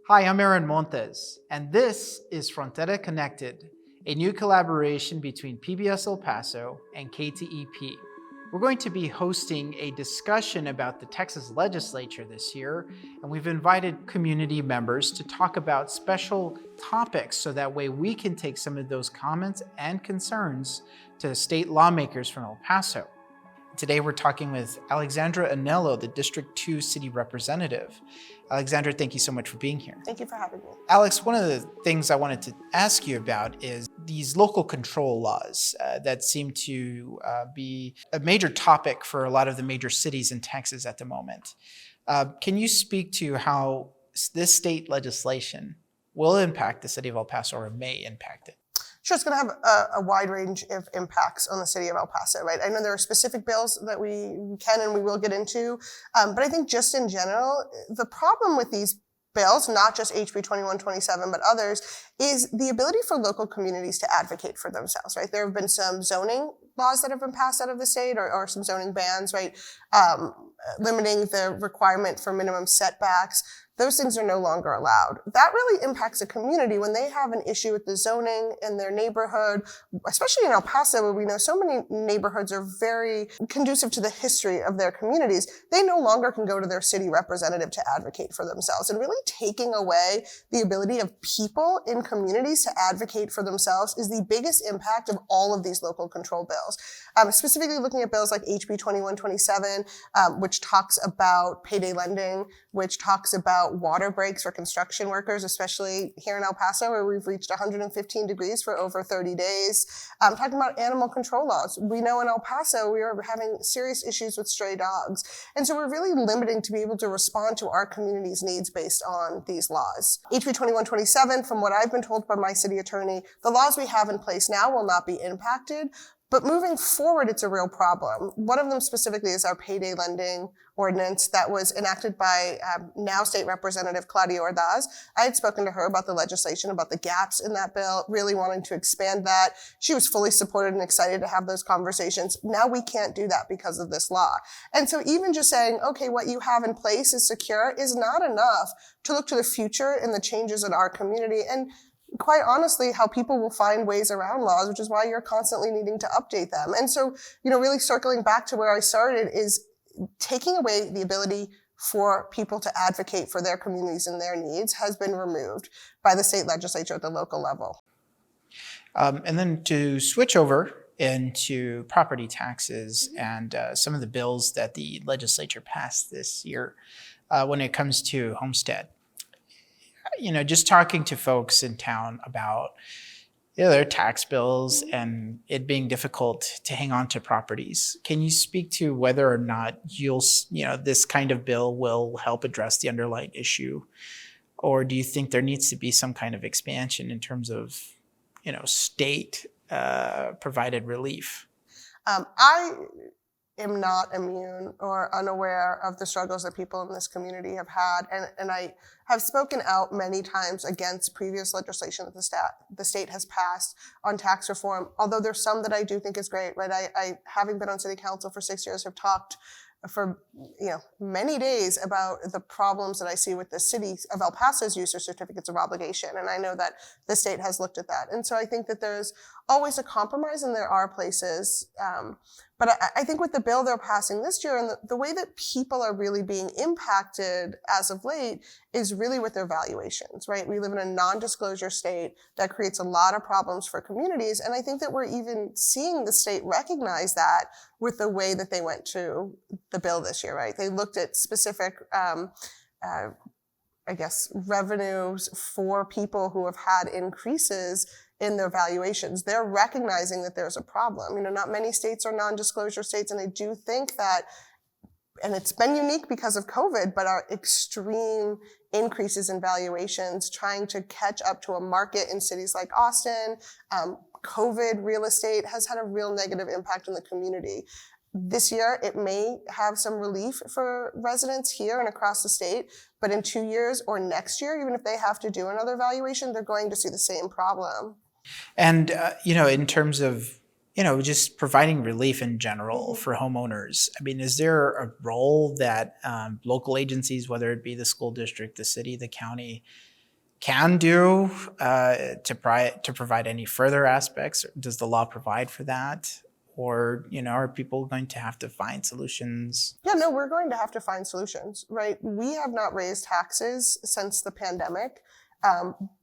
Hi, I'm Aaron Montes, and this is Frontera Connected, a new collaboration between PBS El Paso and KTEP. We're going to be hosting a discussion about the Texas Legislature this year, and we've invited community members to talk about special topics so that way we can take some of those comments and concerns to state lawmakers from El Paso. Today we're talking with Alexsandra Annello, the District 2 City Representative. Alexsandra, thank you so much for being here. Thank you for having me. Alex, one of the things I wanted to ask you about is these local control laws that seem to be a major topic for a lot of the major cities in Texas at the moment. Can you speak to how this state legislation will impact the city of El Paso or may impact it? Sure, it's going to have a wide range of impacts on the city of El Paso, right? I know there are specific bills that we can and we will get into, but I think just in general, the problem with these bills, not just HB 2127, but others, is the ability for local communities to advocate for themselves, right? There have been some zoning laws that have been passed out of the state or some zoning bans, right? Limiting the requirement for minimum setbacks. Those things are no longer allowed. That really impacts a community when they have an issue with the zoning in their neighborhood, especially in El Paso, where we know so many neighborhoods are very conducive to the history of their communities. They no longer can go to their city representative to advocate for themselves, and really taking away the ability of people in communities to advocate for themselves is the biggest impact of all of these local control bills. Specifically looking at bills like HB 2127, which talks about payday lending, which talks about water breaks for construction workers, especially here in El Paso, where we've reached 115 degrees for over 30 days. Talking about animal control laws. We know in El Paso, we are having serious issues with stray dogs. And so we're really limiting to be able to respond to our community's needs based on these laws. HB 2127, from what I've been told by my city attorney, the laws we have in place now will not be impacted. But moving forward, it's a real problem. One of them specifically is our payday lending ordinance that was enacted by now State Representative Claudia Ordaz. I had spoken to her about the legislation, about the gaps in that bill, really wanting to expand that. She was fully supported and excited to have those conversations. Now we can't do that because of this law. And so even just saying, okay, what you have in place is secure is not enough to look to the future and the changes in our community. And quite honestly, how people will find ways around laws, which is why you're constantly needing to update them. And so, really circling back to where I started is taking away the ability for people to advocate for their communities and their needs has been removed by the state legislature at the local level. And then to switch over into property taxes and some of the bills that the legislature passed this year when it comes to homestead. Just talking to folks in town about their tax bills and it being difficult to hang on to properties. Can you speak to whether or not this kind of bill will help address the underlying issue? Or do you think there needs to be some kind of expansion in terms of, state provided relief? I am not immune or unaware of the struggles that people in this community have had. And I have spoken out many times against previous legislation that the state has passed on tax reform, although there's some that I do think is great, right? I having been on city council for 6 years, have talked for many days about the problems that I see with the city of El Paso's use of certificates of obligation. And I know that the state has looked at that. And so I think that there's always a compromise and there are places. But I think with the bill they're passing this year and the way that people are really being impacted as of late is really with their valuations, right? We live in a non-disclosure state that creates a lot of problems for communities. And I think that we're even seeing the state recognize that with the way that they went to the bill this year, right? They looked at specific, revenues for people who have had increases in their valuations. They're recognizing that there's a problem. Not many states are non-disclosure states, and I do think that, and it's been unique because of COVID, but our extreme increases in valuations, trying to catch up to a market in cities like Austin, COVID real estate has had a real negative impact on the community. This year, it may have some relief for residents here and across the state, but in 2 years or next year, even if they have to do another valuation, they're going to see the same problem. And, in terms of, just providing relief in general for homeowners, is there a role that local agencies, whether it be the school district, the city, the county, can do to provide any further aspects? Does the law provide for that? Or, are people going to have to find solutions? Yeah, no, we're going to have to find solutions, right? We have not raised taxes since the pandemic.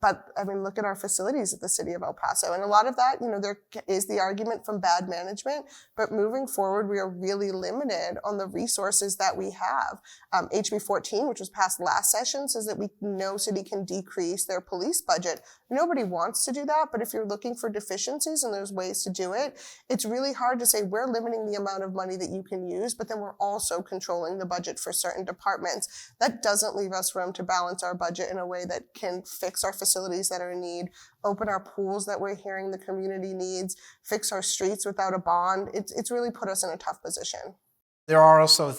But I mean, look at our facilities at the city of El Paso. And a lot of that, there is the argument from bad management, but moving forward, we are really limited on the resources that we have. HB 14, which was passed last session, says that no city can decrease their police budget. Nobody wants to do that, but if you're looking for deficiencies and there's ways to do it, it's really hard to say we're limiting the amount of money that you can use, but then we're also controlling the budget for certain departments. That doesn't leave us room to balance our budget in a way that can fix our facilities that are in need, open our pools that we're hearing the community needs, fix our streets without a bond. It's really put us in a tough position. There are also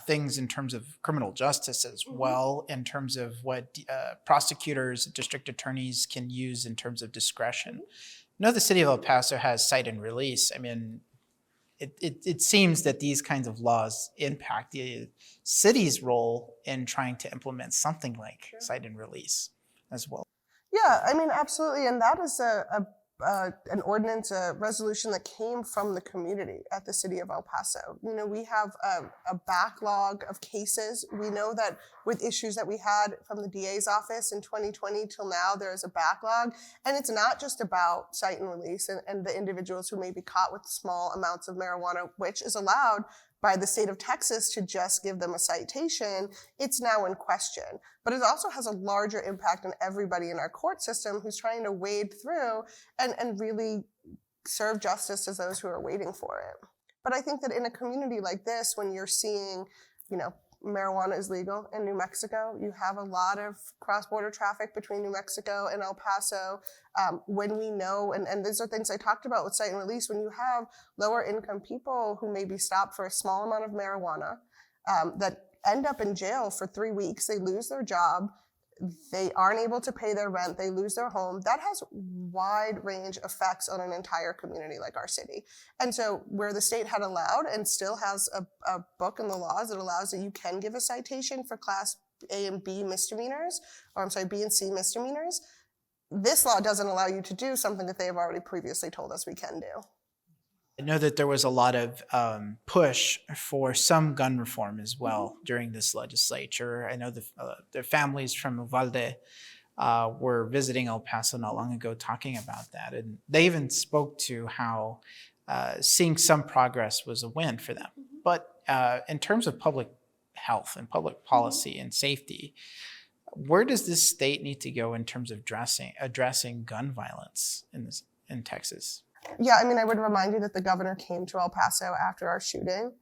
things in terms of criminal justice as well, in terms of what prosecutors, district attorneys can use in terms of discretion. The city of El Paso has cite and release. I mean, it seems that these kinds of laws impact the city's role in trying to implement something like cite and release as well. Yeah, I mean, absolutely. And that is an ordinance, a resolution that came from the community at the city of El Paso. We have a backlog of cases. We know that with issues that we had from the DA's office in 2020 till now, there is a backlog. And it's not just about cite and release and the individuals who may be caught with small amounts of marijuana, which is allowed by the state of Texas to just give them a citation. It's now in question. But it also has a larger impact on everybody in our court system who's trying to wade through and really serve justice to those who are waiting for it. But I think that in a community like this, when you're seeing, marijuana is legal in New Mexico, you have a lot of cross-border traffic between New Mexico and El Paso. When we know, and these are things I talked about with cite and release, when you have lower income people who may be stopped for a small amount of marijuana that end up in jail for 3 weeks, they lose their job, they aren't able to pay their rent, they lose their home. That has wide range effects on an entire community like our city. And so where the state had allowed and still has a book in the laws that allows that you can give a citation for class A and B misdemeanors, B and C misdemeanors, this law doesn't allow you to do something that they have already previously told us we can do. I know that there was a lot of push for some gun reform as well during this legislature. I know the families from Uvalde were visiting El Paso not long ago talking about that. And they even spoke to how seeing some progress was a win for them. But in terms of public health and public policy and safety, where does this state need to go in terms of addressing gun violence in Texas? Yeah, I mean, I would remind you that the governor came to El Paso after our shooting,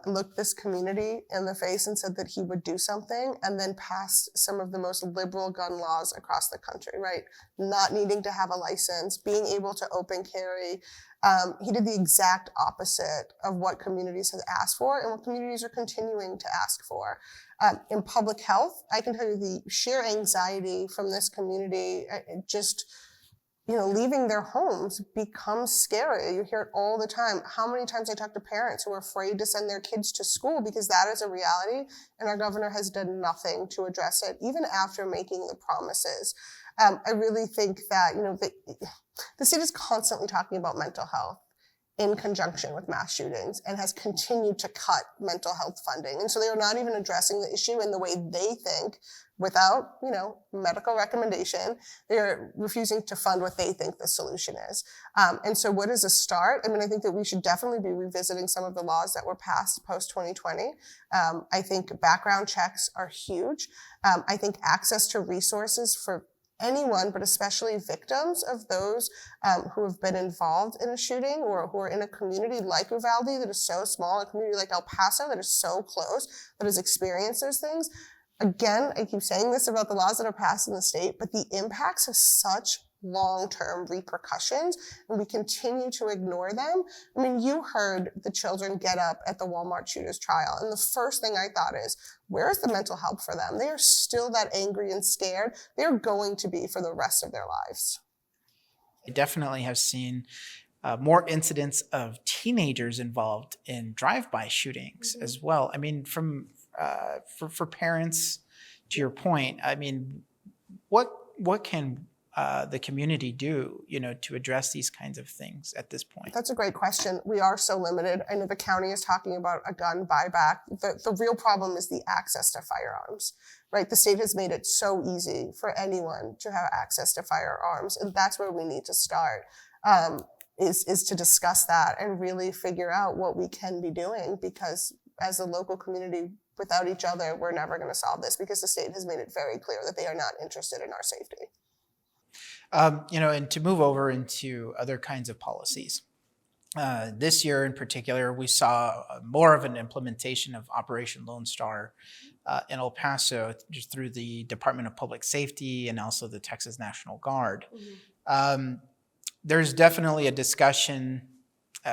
looked this community in the face and said that he would do something, and then passed some of the most liberal gun laws across the country, right? Not needing to have a license, being able to open carry. He did the exact opposite of what communities have asked for and what communities are continuing to ask for. In public health, I can tell you the sheer anxiety from this community, leaving their homes becomes scary. You hear it all the time. How many times I talk to parents who are afraid to send their kids to school because that is a reality, and our governor has done nothing to address it, even after making the promises. I really think that, the state is constantly talking about mental health in conjunction with mass shootings and has continued to cut mental health funding. And so they are not even addressing the issue in the way they think without, medical recommendation. They're refusing to fund what they think the solution is. And so what is a start? I mean, I think that we should definitely be revisiting some of the laws that were passed post-2020. I think background checks are huge. I think access to resources for anyone, but especially victims of those who have been involved in a shooting or who are in a community like Uvalde that is so small, a community like El Paso that is so close, that has experienced those things. Again, I keep saying this about the laws that are passed in the state, but the impacts have such long-term repercussions, and we continue to ignore them. I mean, you heard the children get up at the Walmart shooters trial, and the first thing I thought is, where is the mental help for them? They are still that angry and scared. They're going to be for the rest of their lives. I definitely have seen more incidents of teenagers involved in drive-by shootings as well. I mean, for parents, to your point, I mean, what what can the community do, to address these kinds of things at this point? That's a great question. We are so limited. I know the county is talking about a gun buyback. The real problem is the access to firearms, right? The state has made it so easy for anyone to have access to firearms, and that's where we need to start, is to discuss that and really figure out what we can be doing, because as a local community, without each other, we're never going to solve this, because the state has made it very clear that they are not interested in our safety. And to move over into other kinds of policies. This year in particular, we saw more of an implementation of Operation Lone Star in El Paso, just through the Department of Public Safety and also the Texas National Guard. Mm-hmm. There's definitely a discussion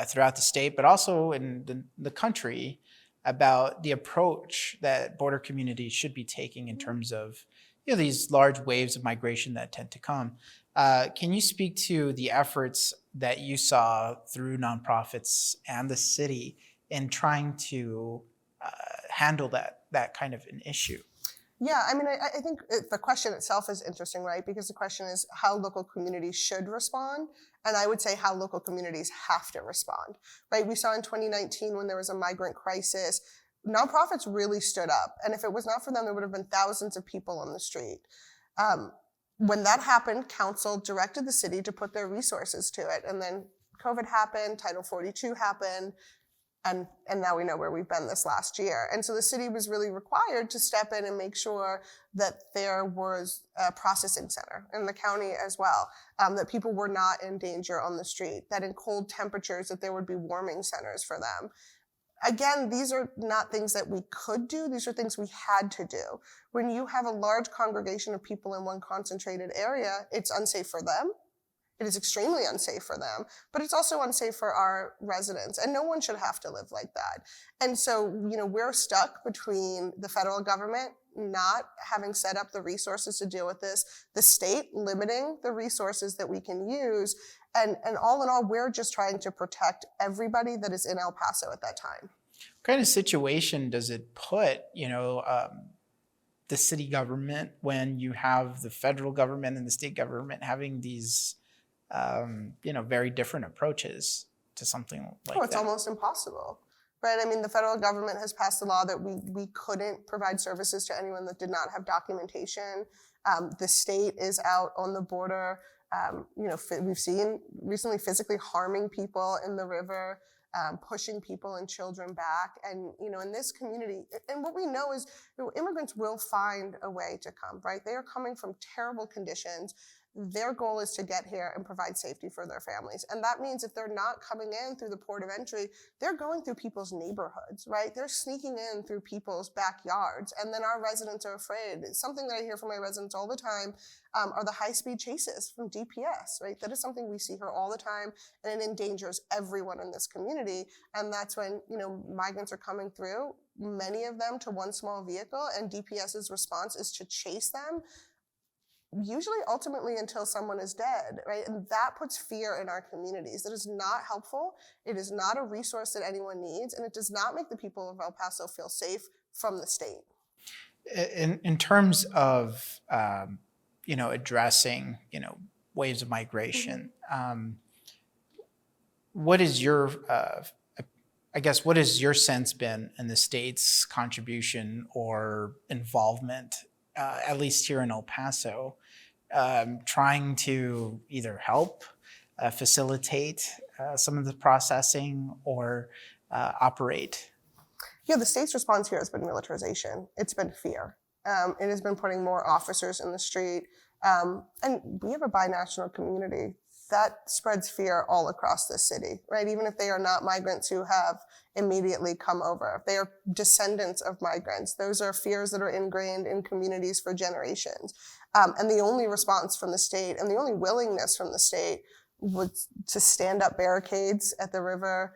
throughout the state, but also in the country, about the approach that border communities should be taking in terms of these large waves of migration that tend to come. Can you speak to the efforts that you saw through nonprofits and the city in trying to handle that kind of an issue? Yeah, I mean, I think the question itself is interesting, right? Because the question is how local communities should respond. And I would say how local communities have to respond, right? We saw in 2019 when there was a migrant crisis, nonprofits really stood up. And if it was not for them, there would have been thousands of people on the street. When that happened, council directed the city to put their resources to it. And then COVID happened, Title 42 happened, and now we know where we've been this last year. And so the city was really required to step in and make sure that there was a processing center in the county as well, that people were not in danger on the street, that in cold temperatures that there would be warming centers for them. Again, these are not things that we could do. These are things we had to do. When you have a large congregation of people in one concentrated area, it's unsafe for them. It is extremely unsafe for them, but it's also unsafe for our residents, and no one should have to live like that. And so, we're stuck between the federal government not having set up the resources to deal with this, the state limiting the resources that we can use, and all in all, we're just trying to protect everybody that is in El Paso at that time. What kind of situation does it put, the city government when you have the federal government and the state government having these very different approaches to something like that? It's almost impossible, right? I mean, the federal government has passed a law that we couldn't provide services to anyone that did not have documentation. The state is out on the border. We've seen recently physically harming people in the river, pushing people and children back. And, in this community, and what we know is immigrants will find a way to come, right? They are coming from terrible conditions. Their goal is to get here and provide safety for their families. And that means if they're not coming in through the port of entry, they're going through people's neighborhoods, right? They're sneaking in through people's backyards. And then our residents are afraid. It's something that I hear from my residents all the time are the high-speed chases from DPS, right? That is something we see here all the time, and it endangers everyone in this community. And that's when, migrants are coming through, many of them to one small vehicle, and DPS's response is to chase them, usually ultimately until someone is dead, right? And that puts fear in our communities. That is not helpful. It is not a resource that anyone needs, and it does not make the people of El Paso feel safe from the state. In terms of, addressing, waves of migration, what is your, what has your sense been in the state's contribution or involvement, at least here in El Paso, trying to either help facilitate some of the processing or operate? The state's response here has been militarization. It's been fear. It has been putting more officers in the street. And we have a binational community that spreads fear all across the city, right? Even if they are not migrants who have immediately come over, if they are descendants of migrants, those are fears that are ingrained in communities for generations. And the only response from the state and the only willingness from the state was to stand up barricades at the river,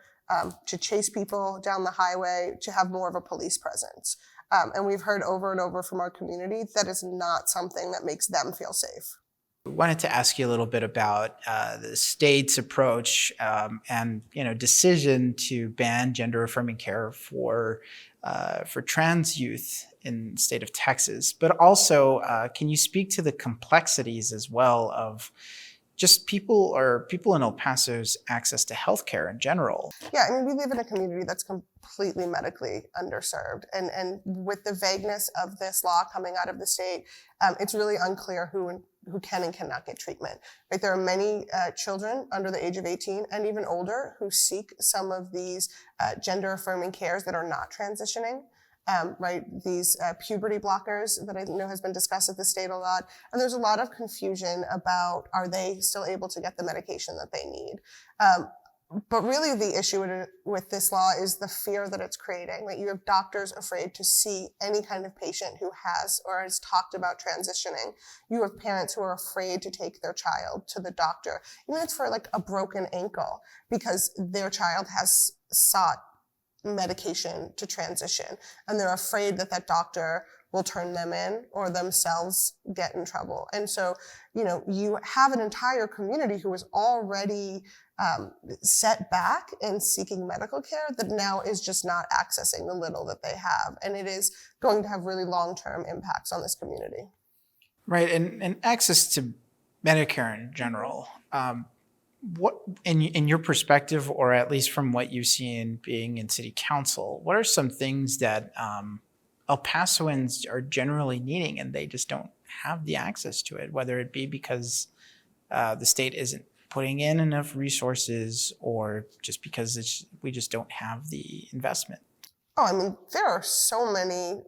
to chase people down the highway, to have more of a police presence. And we've heard over and over from our community that is not something that makes them feel safe. I wanted to ask you a little bit about the state's approach and decision to ban gender-affirming care for for trans youth in the state of Texas, but also can you speak to the complexities as well of just people in El Paso's access to healthcare in general? Yeah, I mean, we live in a community that's completely medically underserved. And with the vagueness of this law coming out of the state, it's really unclear who can and cannot get treatment. Right? There are many children under the age of 18 and even older who seek some of these gender-affirming cares that are not transitioning. Right, these puberty blockers that I know has been discussed at the state a lot. And there's a lot of confusion about, are they still able to get the medication that they need? But really the issue with this law is the fear that it's creating. Right? You have doctors afraid to see any kind of patient who has or has talked about transitioning. You have parents who are afraid to take their child to the doctor, even if it's for like a broken ankle, because their child has sought medication to transition, and they're afraid that that doctor will turn them in or themselves get in trouble. And so, you have an entire community who is already set back in seeking medical care that now is just not accessing the little that they have. And it is going to have really long-term impacts on this community. Right, and access to Medicare in general. What, in your perspective, or at least from what you've seen being in city council, what are some things that El Pasoans are generally needing and they just don't have the access to it, whether it be because the state isn't putting in enough resources or just because we just don't have the investment? Oh, I mean, there are so many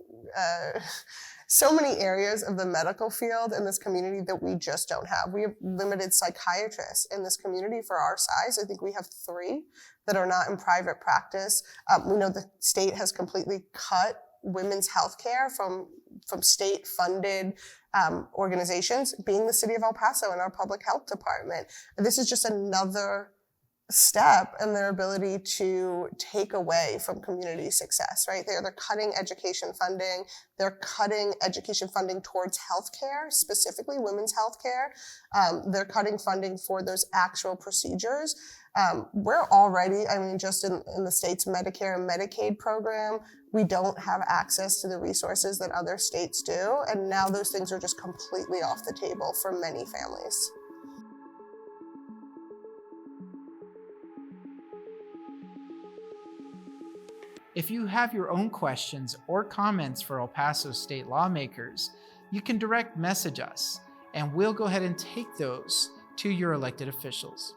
areas of the medical field in this community that we just don't have. We have limited psychiatrists in this community for our size. I think we have 3 that are not in private practice. We know the state has completely cut women's health care from state-funded organizations, being the city of El Paso and our public health department. And this is just another step in their ability to take away from community success, right? They're cutting education funding. They're cutting education funding towards healthcare, specifically women's healthcare. They're cutting funding for those actual procedures. We're already, just in the state's Medicare and Medicaid program, we don't have access to the resources that other states do. And now those things are just completely off the table for many families. If you have your own questions or comments for El Paso state lawmakers, you can direct message us, and we'll go ahead and take those to your elected officials.